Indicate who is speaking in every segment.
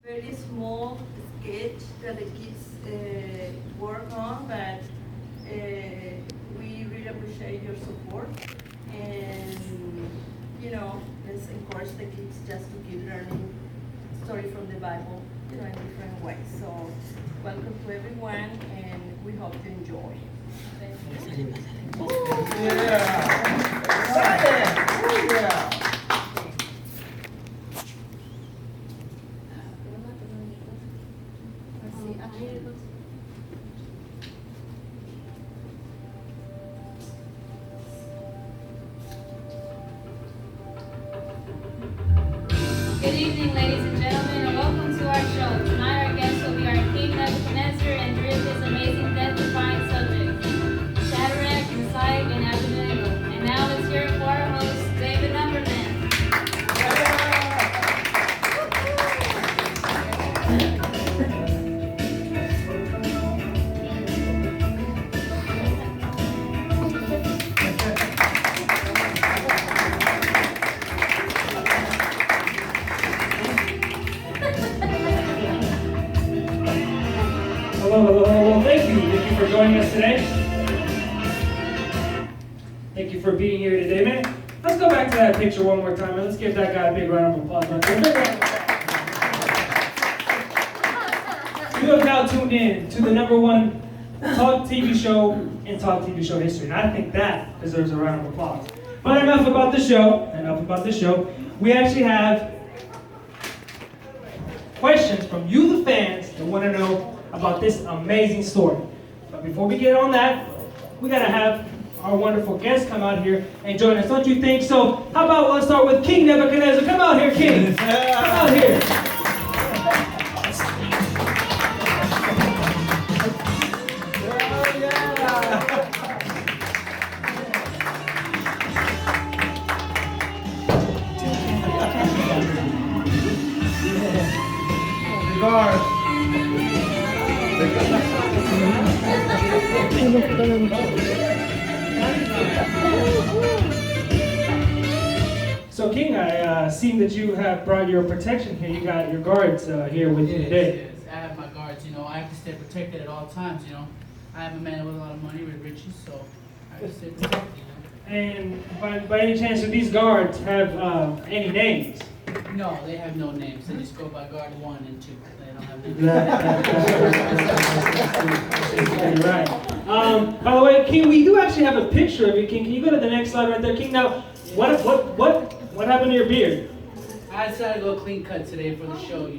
Speaker 1: Very small sketch that the kids work on, but we really appreciate your support. And, let's encourage the kids just to keep learning story from the Bible, in different ways. So, welcome to everyone, and we hope you enjoy. Thank you.
Speaker 2: Yeah. Excited. Yeah.
Speaker 3: Good evening, ladies and gentlemen, and welcome to our show. Tonight, our guest will be our King Nebuchadnezzar and three of his amazing death-defying subjects, Shadrach, Messiah, and Abednego. And now let's hear it for our host, David Numberman.
Speaker 4: Hello. Well, thank you. Thank you for joining us today. Thank you for being here today, man. Let's go back to that picture one more time, and let's give that guy a big round of applause. Right there. You have now tuned in to the #1 talk TV show in talk TV show history, and I think that deserves a round of applause. But enough about the show. We actually have questions from you, the fans, that want to know about this amazing story. But before we get on that, we gotta have our wonderful guests come out here and join us. Don't you think so? How about let's start with King Nebuchadnezzar. Come out here, King. Come out here. So, King, I seen that you have brought your protection here. You got your guards here with you today.
Speaker 5: Yes, I have my guards. I have to stay protected at all times. I am a man with a lot of money, with riches, so I have to stay protected.
Speaker 4: And by any chance, do these guards have any names?
Speaker 5: No, they have no names. They just go by guard 1 and 2. They don't have names.
Speaker 4: Right. By the way, King, we do actually have a picture of you, King. Can you go to the next slide right there, King? Now, what happened to your beard?
Speaker 5: I decided to go clean cut today for the show.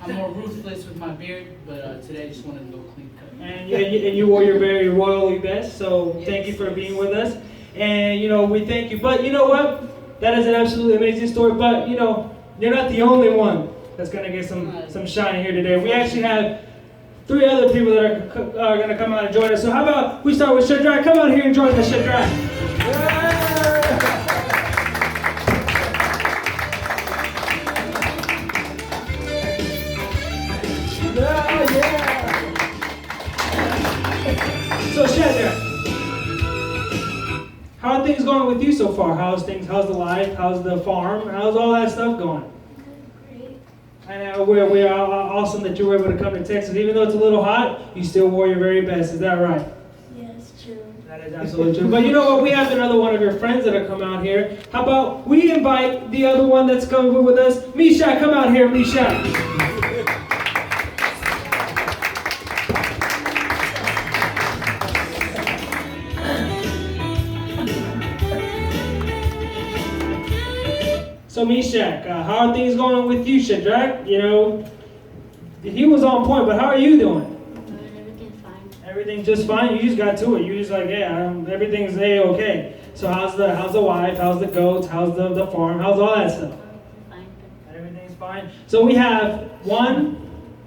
Speaker 5: I'm more ruthless with my beard, but today I just wanted to go clean cut.
Speaker 4: And you wore your very royally best, so
Speaker 5: Yes.
Speaker 4: Thank you for being with us. And we thank you. But you know what? That is an absolutely amazing story. But you're not the only one that's gonna get some shine here today. We actually have 3 other people that are gonna come out and join us. So how about we start with Shadrach? Come out here and join us, Shadrach. So Shadrach, how are things going with you so far? How's the life? How's the farm? How's all that stuff going?
Speaker 3: Great.
Speaker 4: And we are awesome that you were able to come to Texas. Even though it's a little hot, you still wore your very best. Is that right?
Speaker 3: Yes, true.
Speaker 4: That is absolutely true. But you know what? We have another one of your friends that have come out here. How about we invite the other one that's coming with us? Misha, come out here, Misha. So Meshach, how are things going with you, Shadrach? He was on point, but how are you doing?
Speaker 3: Everything's fine.
Speaker 4: Everything's just fine. You just got to it. You just like, everything's okay. So how's the wife? How's the goats? How's the farm? How's all that stuff?
Speaker 3: Fine.
Speaker 4: Everything's fine. So we have 1,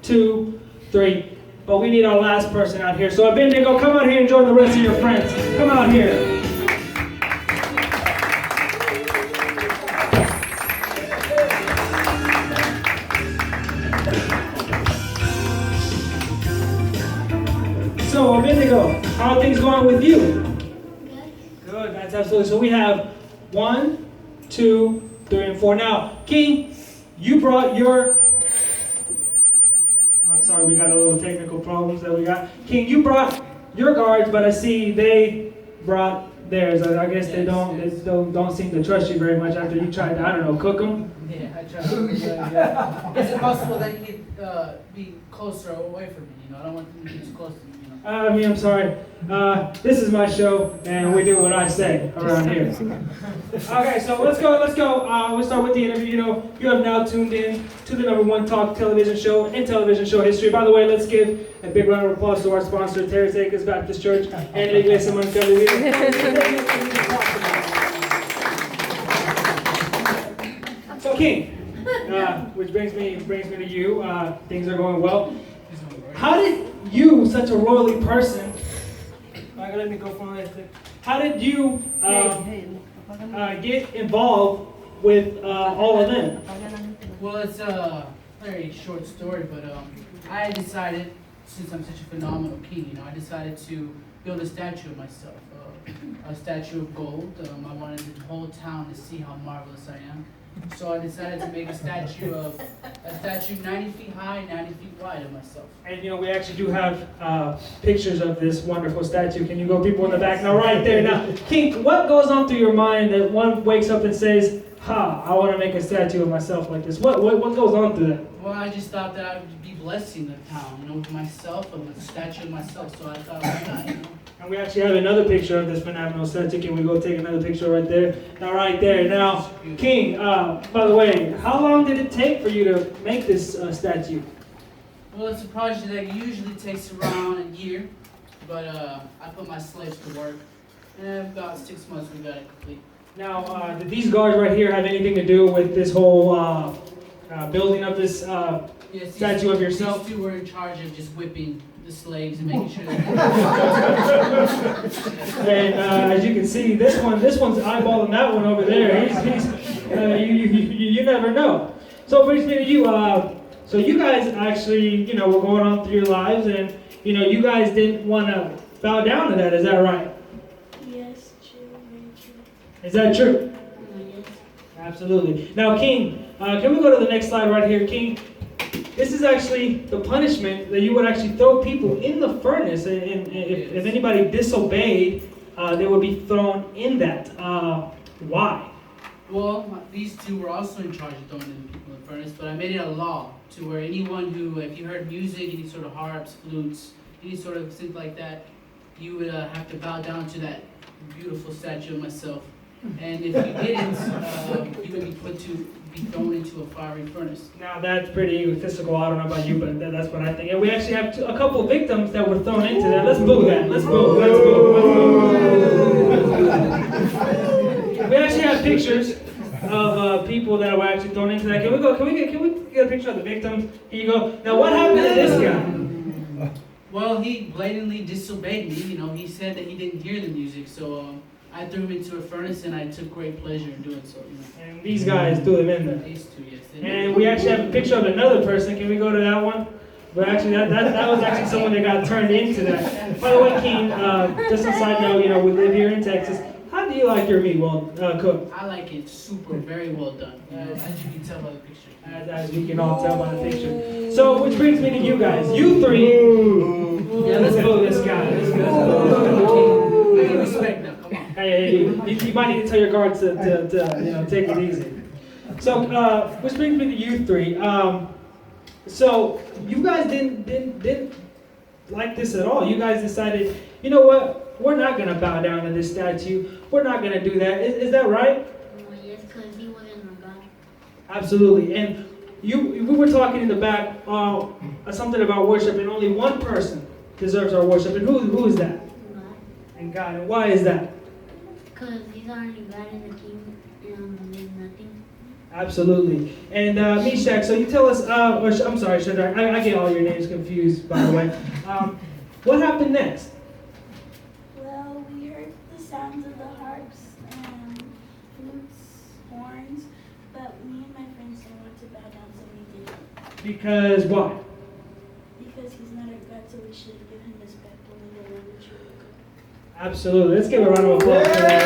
Speaker 4: 2, 3, but we need our last person out here. So Abednego, come out here and join the rest of your friends. Come out here. So, Abednego, how are things going with you? Good, that's absolutely. So we have 1, 2, 3, and 4. Now, King, you brought your I'm sorry, we got a little technical problems that we got. King, you brought your guards, but I see they brought theirs. I guess they don't seem to trust you very much after you tried to, I don't know, cook them.
Speaker 5: Yeah, I tried. Is it possible that you could be closer away from me? You know, I don't want them to be too close to me. You know.
Speaker 4: I'm sorry. This is my show, and we do what I say around here. Okay, so let's go. We'll start with the interview. You know, you have now tuned in to the #1 talk television show in television show history. By the way, let's give a big round of applause to our sponsor, Terrace Acres Baptist Church and Iglesia El Manantial. So, King, which brings me to you. Things are going well. How did you, such a royally person, let me go from this. How did you get involved with all of them?
Speaker 5: Well, it's a very short story, but I decided, since I'm such a phenomenal king, you know, I decided to build a statue of myself, a statue of gold. I wanted the whole town to see how marvelous I am. So I decided to make a statue 90 feet high, 90 feet wide of myself.
Speaker 4: And you know, we actually do have pictures of this wonderful statue. Can you go, people in the back? Now, right there. Now, King, what goes on through your mind that one wakes up and says, I want to make a statue of myself like this? What goes on through that?
Speaker 5: Well, I just thought that I would be blessing the town, you know, with myself and with a statue of myself. So I thought, why not, you know?
Speaker 4: And we actually have another picture of this phenomenal statue. Can we go take another picture right there? Now, right there. Now, King, by the way, how long did it take for you to make this statue?
Speaker 5: Well, it's a project that usually takes around a year, but I put my slaves to work, and about 6 months we got it complete.
Speaker 4: Now, did these guards right here have anything to do with this whole building of this statue of yourself?
Speaker 5: These two were in charge of just whipping the slaves and making sure that
Speaker 4: And as you can see, this one's eyeballing that one over there. You never know. So it brings me to you. So you guys actually, you know, were going on through your lives, and you know, you guys didn't want to bow down to that. Is that right?
Speaker 6: Yes, true, very true.
Speaker 4: Is that true?
Speaker 6: Yes.
Speaker 4: Absolutely. Now, King, can we go to the next slide right here, King? This is actually the punishment that you would actually throw people in the furnace, and if anybody disobeyed, they would be thrown in that. Why?
Speaker 5: Well, these two were also in charge of throwing in people in the furnace, but I made it a law to where anyone who, if you heard music, any sort of harps, flutes, any sort of thing like that, you would have to bow down to that beautiful statue of myself. And if you didn't, you would be thrown into a fiery furnace.
Speaker 4: Now that's pretty egotistical. I don't know about you, but that's what I think. And we actually have a couple of victims that were thrown into that. Let's boo that. Let's boo. We actually have pictures of people that were actually thrown into that. Can we get a picture of the victims? Here you go. Now what happened to this guy?
Speaker 5: Well, he blatantly disobeyed me. You know, he said that he didn't hear the music, so I threw him into a furnace, and I took great pleasure in doing so. You know.
Speaker 4: And these guys threw him in there.
Speaker 5: These two, yes.
Speaker 4: And we actually have a picture of another person. Can we go to that one? But actually, that was actually someone that got turned into that. By the way, King, just a side note, you know, we live here in Texas. How do you like your meat cooked?
Speaker 5: I like it super, very well done. You know, as you can tell by the picture.
Speaker 4: As we can all tell by the picture. So, which brings me to you guys. You three. Yeah, let's boo this guy. Let's go.
Speaker 5: I respect them. Come on.
Speaker 4: Hey, you might need to tell your guards to you know, take it easy. So, which brings me to you three. So you guys didn't like this at all. You guys decided, you know what? We're not gonna bow down to this statue. We're not gonna do that. Is that right?
Speaker 6: Yes, because he wasn't our God.
Speaker 4: Absolutely. And we were talking in the back something about worship, and only one person deserves our worship. And who is that?
Speaker 6: God.
Speaker 4: And God. And why is that?
Speaker 6: Because he's already God in the king, and there's nothing.
Speaker 4: Absolutely. And Meshach, so you tell us, I'm sorry, Shadrach, I get all your names confused, by the way. What happened next?
Speaker 7: Well, we heard the sounds of the harps and flutes, horns, but me and my friends didn't want to bow down, so we didn't.
Speaker 4: Because why?
Speaker 7: Because he's not our God, so we should give him respect only the one we truly God.
Speaker 4: Absolutely. Let's give a round of applause for that.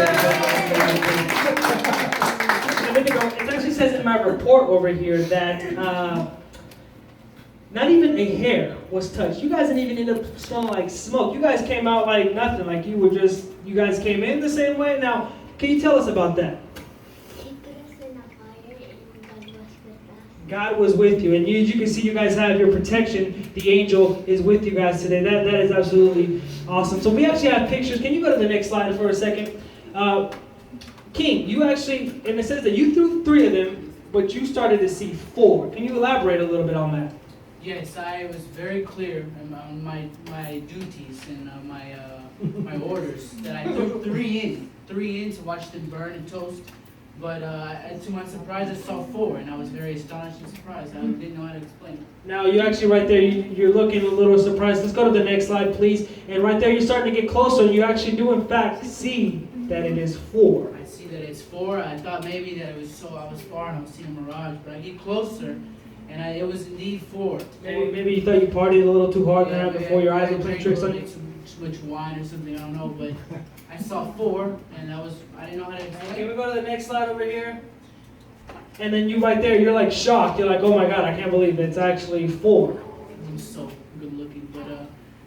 Speaker 4: It actually says in my report over here that not even a hair was touched. You guys didn't even end up smelling like smoke. You guys came out like nothing, like you guys came in the same way. Now, can you tell us about that?
Speaker 6: He put us in a fire and God was with us.
Speaker 4: God was with you, and you can see you guys have your protection. The angel is with you guys today. That is absolutely awesome. So we actually have pictures. Can you go to the next slide for a second? King, you actually, and it says that you threw 3 of them, but you started to see 4. Can you elaborate a little bit on that?
Speaker 5: Yes, I was very clear on my duties and my orders that I threw 3 in to watch them burn and toast. But to my surprise, I saw 4, and I was very astonished and surprised. I didn't know how to explain it.
Speaker 4: Now, you actually right there, you're looking a little surprised. Let's go to the next slide, please. And right there, you're starting to get closer. You actually do, in fact, see that it is 4.
Speaker 5: I see that it's 4. I thought maybe that I was far and I was seeing a mirage, but I get closer, and it was indeed 4.
Speaker 4: Maybe you thought you partied a little too hard there before your eyes were playing tricks on you.
Speaker 5: Too much wine or something, I don't know, but I saw 4, and I didn't know how to explain
Speaker 4: Can
Speaker 5: it.
Speaker 4: we go to the next slide over here? And then you right there, you're like shocked. You're like, oh my God, I can't believe it's actually 4.
Speaker 5: I'm so good looking, but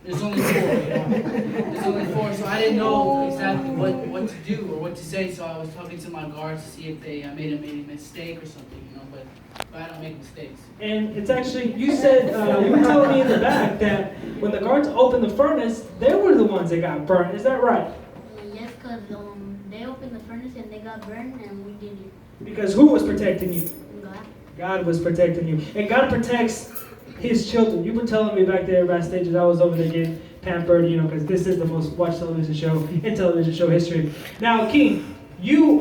Speaker 5: there's only 4. There's only 4, so I didn't know exactly what to do or what to say. So I was talking to my guards to see if they made a mistake or something, But I don't make mistakes.
Speaker 4: And it's actually, you said, you were telling me in the back that when the guards opened the furnace, they were the ones that got burnt. Is that right?
Speaker 6: Yes, because they opened the furnace and they got burned and we didn't.
Speaker 4: Because who was protecting you?
Speaker 6: God.
Speaker 4: God was protecting you. And God protects His children. You were telling me back there backstage as I was over there getting pampered, because this is the most watched television show in television show history. Now, King, you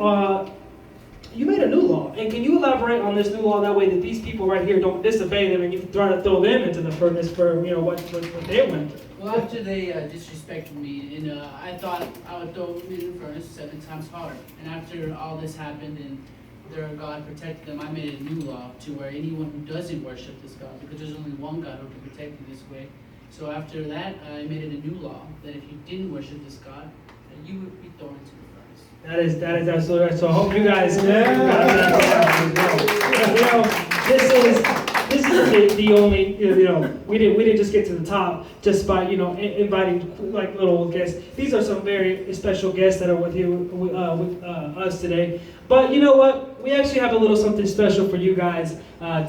Speaker 4: made a new law. And can you elaborate on this new law that way that these people right here don't disobey them and you try to throw them into the furnace for, what they went through?
Speaker 5: Well, after they disrespected me, and I thought I would throw them in the furnace 7 times harder. And after all this happened and their God protected them, I made a new law to where anyone who doesn't worship this God, because there's only one God who can protect you this way. So after that, I made it a new law that if you didn't worship this God, that you would be thrown into the furnace.
Speaker 4: That is absolutely right. So I hope you guys got that. This is the only, we didn't just get to the top just by, inviting like little guests. These are some very special guests that are with us today. But you know what? We actually have a little something special for you guys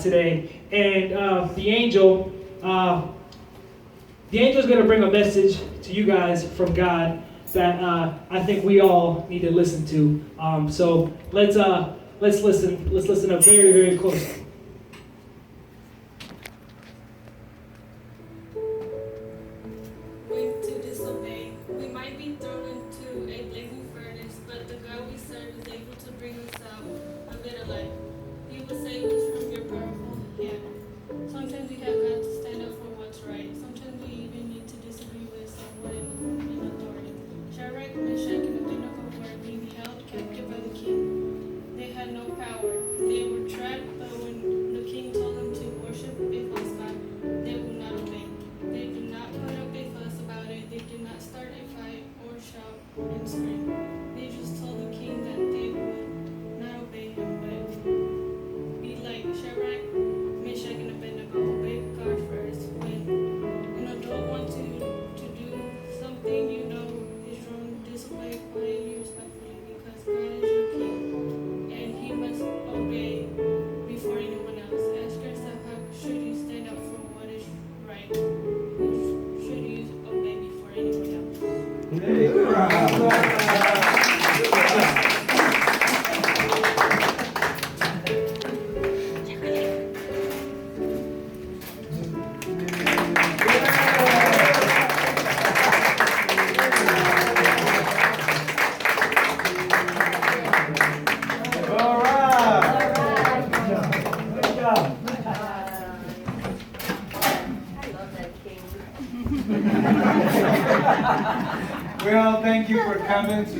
Speaker 4: today. And the angel is going to bring a message to you guys from God that I think we all need to listen to. So let's listen. Let's listen up very, very closely.
Speaker 8: When to disobey, we might be thrown into a blazing furnace, but the God we serve is able to bring us out of it alive. He will save us from your powerful hand. Sometimes we have got to stand up for what's right. Sometimes we even need to disagree with someone in authority. Shadrach, Meshach, and Abednego were being held captive by the king. They had no power. They were trapped, but when the king told them to worship a false god, they would not obey. They did not put up a fuss about it. They did not start a fight or shout and scream. They just told the king that they would not obey him, but be like Shadrach, Meshach, and Abednego. Obey God first. When an adult wants to do something you know is wrong, disobey quietly, respectfully, because God is your king, and He must obey before anyone else. Ask yourself, how should you stand up for what is right? Who should you obey before anyone else?
Speaker 2: All right. Good job. Well, thank you for coming to